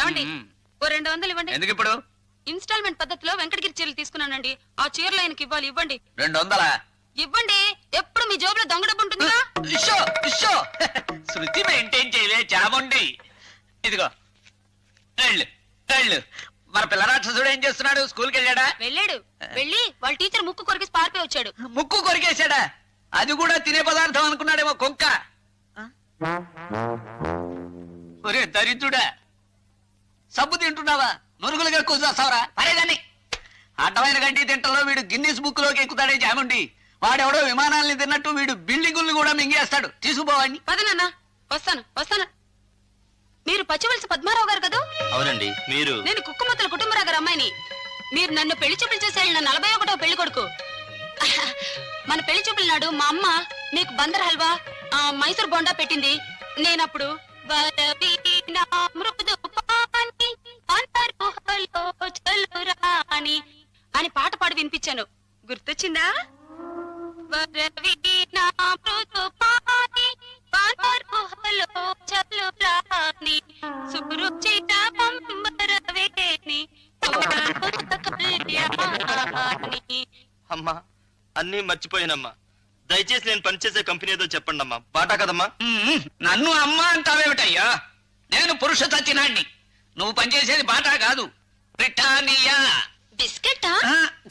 ఏమండి ఓ 200 ఇవ్వండి. ఎందుకు ఇప్పుడు? ఇన్స్టాల్మెంట్ పద్ధతిలో వెంకటగిరి చీరలు తీసుకున్నానండి. ఆ చీరలు ఆయనకి ఇవ్వాలి. ఇవ్వండి 200. ఇవ్వండి. ఎప్పుడు మీ జోబులో దొంగ డబ్బు ఉంటుందిగా. శృతి మెయింటైన్ చేయలే చాముండి. ఇదిగో వెళ్ళు వెళ్ళు. మన పిల్ల రాక్షసుడు ఏం చేస్తున్నాడు? స్కూల్కి వెళ్ళాడా? వెళ్ళాడు. వెళ్ళి వాళ్ళ టీచర్ ముక్కు కొరికి పారిపోయి వచ్చాడు. ముక్కు కొరికేశాడా? అది కూడా తినే పదార్థం అనుకున్నాడేమో కొంక. ఒరే దరిద్రుడా, సబ్బు తింటున్నావా? నురుగులుగా కూర్చోస్తావరా? పరేదాన్ని అడ్డమైన గంటి తింటలో వీడు గిన్నిస్ బుక్ లోకి ఎక్కుతాడే చాముండి. వాడెవడో విమానాల్ని తిన్నట్టు వీడు బిల్డింగుల్ని కూడా మింగేస్తాడు. తీసుకుపోవాడిని. పదనన్నా, వస్తాను వస్తాను. మీరు పచ్చివలస పద్మారావు గారు కదా? అవునండి. మీరు? నేను కుక్కుమతుల కుటుంబరావు గారు అమ్మాయిని. మీరు నన్ను పెళ్లి చూపులు చేసేయాలి. నా 41వ పెళ్లి కొడుకు. మన పెళ్లి చూపుల నాడు మా అమ్మ మీకు బందర్ హల్వా మైసూర్ బోండా పెట్టింది. నేనప్పుడు అని పాట పాడి వినిపించాను. గుర్తొచ్చిందా? అమ్మా అన్నీ మర్చిపోయానమ్మా. దయచేసి నేను పనిచేసే కంపెనీ ఏదో చెప్పండి అమ్మా. బాటా కదమ్మా. నన్ను అమ్మ అంటావేమిటయ్యా? నేను పురుష సత్యనాడిని. నువ్వు పనిచేసేది బాటా కాదు, బ్రిటానియా బిస్కెటా?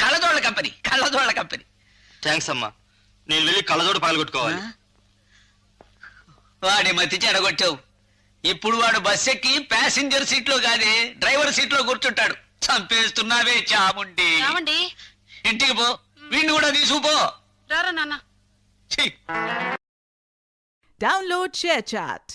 కళ్ళజోళ్ళ కంపెనీ. కళ్ళజోళ్ళ కంపెనీ. థ్యాంక్స్ అమ్మా. నేను వెళ్ళి కళ్ళజోడు పాల్గొట్టుకోవాలి. వాడి మతి చెడగొట్టావు. ఇప్పుడు వాడు బస్ ఎక్కి ప్యాసింజర్ సీట్ లో కాదే డ్రైవర్ సీట్ లో కూర్చుంటాడు. చంపేస్తున్నావే చాముండి. ఇంటికి పో, వీడిని కూడా తీసుకుపో. రారా నాన్న. Download ShareChat.